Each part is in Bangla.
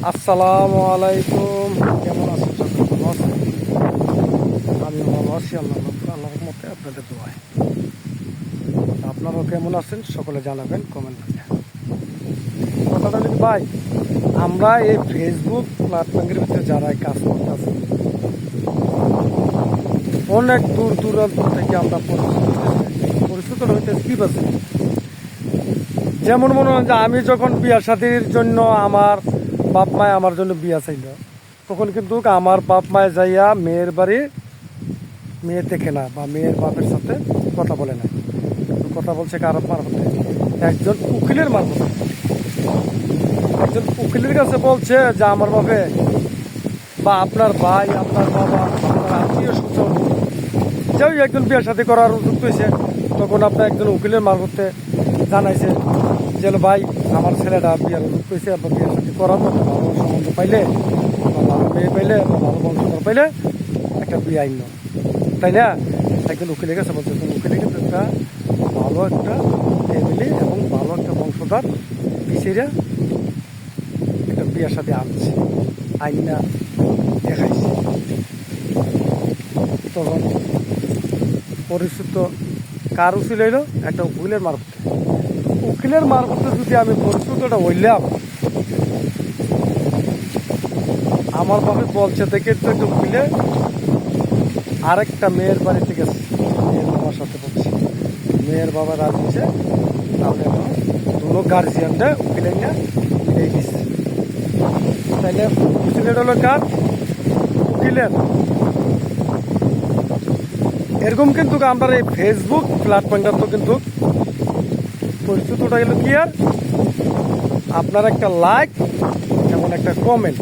আসসালামু আলাইকুম। কেমন আছেন সকলে? ভালো আছেন? আমি ভালো আছি, আল্লাহর রহমতে, আপনাদের দোয়ায়। আপনারাও কেমন আছেন সকলে জানাবেন কমেন্ট করে। কথাটা হলো কি ভাই, আমরা এই ফেসবুক প্ল্যাটফর্মের ভিতরে যারা কাজ করতেছি, অনেক দূর দূরান্ত থেকে আমরা পরিচিত হইতেছি। কি বলছি, যেমন মনে হয় যে আমি যখন বিয়া শাদীর জন্য আমার বাপ মায় আমার জন্য বিয়া চাইল, তখন কিন্তু আমার বাপ মায় যাইয়া মেয়ের বাড়ি মেয়ে দেখে না বা মেয়ের বাপের সাথে কথা বলে না। কথা বলছে কার মারফতে? একজন উকিলের মারফতে। একজন উকিলের কাছে বলছে যে আমার বাপে বা আপনার ভাই, আপনার বাবা, আপনার আত্মীয় স্বজন যেই একজন বিয়ে সাথে করার যুক্ত হয়েছে, তখন আপনার একজন উকিলের মারফতে জানাইছে যে ভাই আমার ছেলেটা বিয়ার যুক্ত হয়েছে, আপনার বিয়ে সাথে করাবো, ভালো সম্বন্ধ পাইলে বা ভালো মেয়ে পাইলে বা ভালো বংশধর পাইলে একটা বিয়ে আইন, তাই না? একজন উকিলের কাছে বলছে, উকিলে কিন্তু একটা ভালো একটা ফ্যামিলি এবং ভালো একটা বংশধর পিছিয়ে একটা বিয়ের সাথে আনছে, আইনা দেখাইছে। তখন পরিচিত কার উচিল হইল? একটা উকিলের মারফতে। উকিলের মারফতে যদি আমি পরিচিতটা হইলাম, আমার বাপে বলছে দেখে তো একটা উকিলে আরেকটা মেয়ের বাড়িতে গেছে, মেয়ের বাবার সাথে বলছে, মেয়ের বাবা রাজি হচ্ছে, তাহলে এখন দুটো গার্জিয়ানটা উকিলে নিয়ে মিলেই দিচ্ছে। তাইলে উকিলের হলো কার? উকিলের। এরকম কিন্তু আমরা এই ফেসবুক প্ল্যাটফর্মটা তো কিন্তু পরিচিতটা গেল কি আর আপনার একটা লাইক এবং একটা কমেন্ট।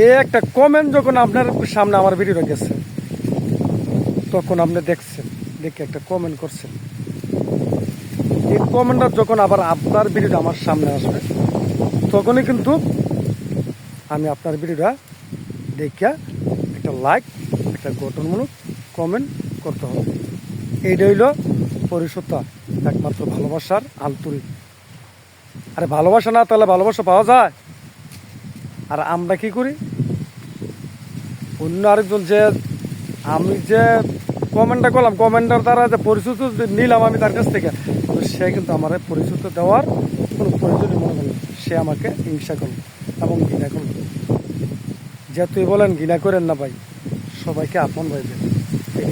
এই একটা কমেন্ট যখন আপনার সামনে আমার ভিডিওটা গেছে, তখন আপনি দেখছেন, দেখে একটা কমেন্ট করছেন। এই কমেন্টটা যখন আবার আপনার ভিডিওটা আমার সামনে আসবে, তখনই কিন্তু আমি আপনার ভিডিওটা দেখে একটা লাইক, একটা গঠনমূলক কমেন্ট করতে হবে। এইটা হইল পরিশুদ্ধতা, একমাত্র ভালোবাসার আন্তরিক। আরে ভালোবাসা না তাহলে ভালোবাসা পাওয়া যায়? আর আমরা কি করি, অন্য আরেকজন যে আমি যে কমেন্টটা করলাম, কমেন্টার দ্বারা যে পরিচিত নিলাম আমি তার কাছ থেকে, সে কিন্তু আমার পরিচিত দেওয়ার কোনো প্রয়োজনই মনে করল। সে আমাকে হিংসা করল এবং ঘৃণা করল। যে তুই বলেন ঘৃণা করেন না ভাই, সবাইকে আপন ভাইবেন, এই